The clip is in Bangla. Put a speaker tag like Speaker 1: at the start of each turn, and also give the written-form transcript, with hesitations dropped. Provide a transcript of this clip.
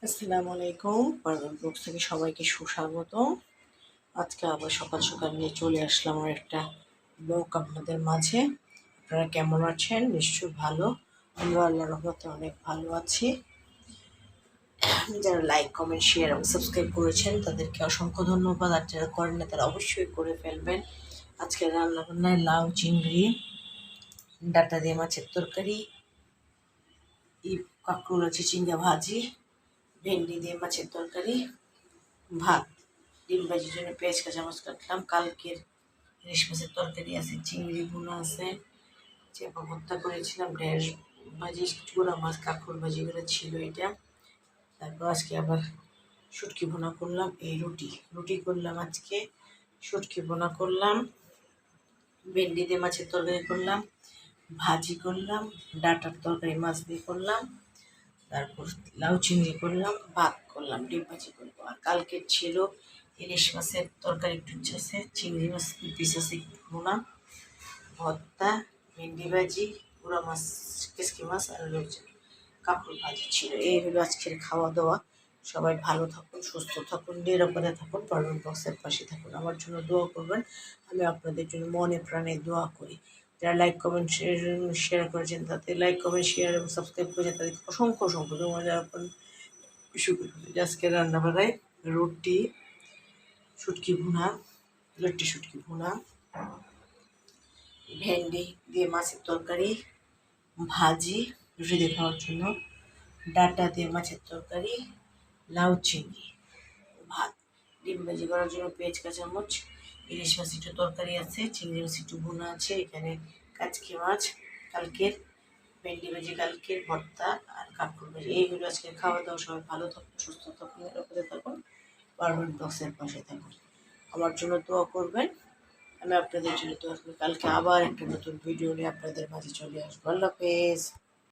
Speaker 1: আসসালামু আলাইকুম। পারভেজ ব্লগস থেকে সবাইকে সুস্বাগত। আজকে আবার সকাল সকাল নিয়ে চলে আসলাম আর একটা ব্লগ আপনাদের মাঝে। আপনারা কেমন আছেন? নিশ্চয়ই ভালো। আমরা আল্লাহর রহমতে অনেক ভালো আছি। যারা লাইক, কমেন্ট, শেয়ার এবং সাবস্ক্রাইব করেছেন তাদেরকে অসংখ্য ধন্যবাদ। আর যারা করেন না তারা অবশ্যই করে ফেলবেন। আজকে রান্না বান্নায় লাউ, চিংড়ি, ডাঁটা দিয়ে মাছের তরকারি, কাঁকরোল আছে, চিংড়া ভাজি, ভেন্ডি দিয়ে মাছের তরকারি, ভাত। ডিম ভাজির জন্য পেঁয়াজ কাঁচামরিচ কাটলাম। কালকের ইলিশ মাছের তরকারি আছে, চিংড়ি ভুনা আছে, চেপা ভর্তা করেছিলাম, ঢেঁড়স ভাজি, চূড়া মাছ, কাঁকড় ভাজি করে ছিল এটা। তারপর আজকে আবার শুটকি ভুনা করলাম। এই রুটি রুটি করলাম আজকে, শুটকি ভুনা করলাম, ভেন্ডি দিয়ে মাছের তরকারি করলাম, ভাজি করলাম, ডাঁটার তরকারি মাছ দিয়ে করলাম, তারপর লাউ চিংড়ি করলাম, ভাত করলাম, ডিম ভাজি করবো। আর কালকের ছিল ইলিশ মাছের তরকারি একটু আছে, চিংড়ি মাছ পিস আছে একটু ভুনা, ভর্তা, ভেন্ডি ভাজি, গুঁড়া মাছ, কেসকি মাছ আর কাঁকড় ভাজি ছিল। এই হলো আজকের খাওয়া দাওয়া। সবাই ভালো থাকুন, সুস্থ থাকুন, নিরাপদে থাকুন, পারভেজ ব্লগসের পাশে থাকুন। আমার জন্য দোয়া করবেন। আমি আপনাদের জন্য মনে প্রাণে দোয়া করি। যারা লাইক কমেন্ট শেয়ার করেছেন তাদের লাইক কমেন্ট শেয়ার এবং সাবস্ক্রাইব করেছেন তাদেরকে অসংখ্য অসংখ্য ধন্যবাদ। যারা শুক্র আজকে রান্না বান্নায় রুটি, শুটকি ভুনা, লট্টি শুটকি ভুনা, ভেন্ডি দিয়ে মাছের তরকারি, ভাজি রুটি দিয়ে খাওয়ার জন্য, ডাঁটা দিয়ে মাছের তরকারি, লাউ চিংড়ি, ভাত, ডিম ভাজি করার জন্য পেঁয়াজ কাঁচামরিচ, ইলিশ মাছ একটু তরকারি আছে, চিংড়ি মাছ একটু ভুনা আছে, এখানে কাচকি মাছ কালকের, ভেন্ডি ভাজি কালকের, ভর্তা আর কাঁকড় ভাজি। এইগুলো আজকে খাওয়া দাওয়া। সবাই ভালো থাকুন, সুস্থ থাকুন, নিরাপদে থাকুন, পারভেজ ব্লগসের পাশে থাকুন। আমার জন্য দোয়া করবেন। আমি আপনাদের জন্য দোয়া করি। কালকে আবার একটা নতুন ভিডিও নিয়ে আপনাদের মাঝে চলে আসবো। আল্লাহ হাফেজ।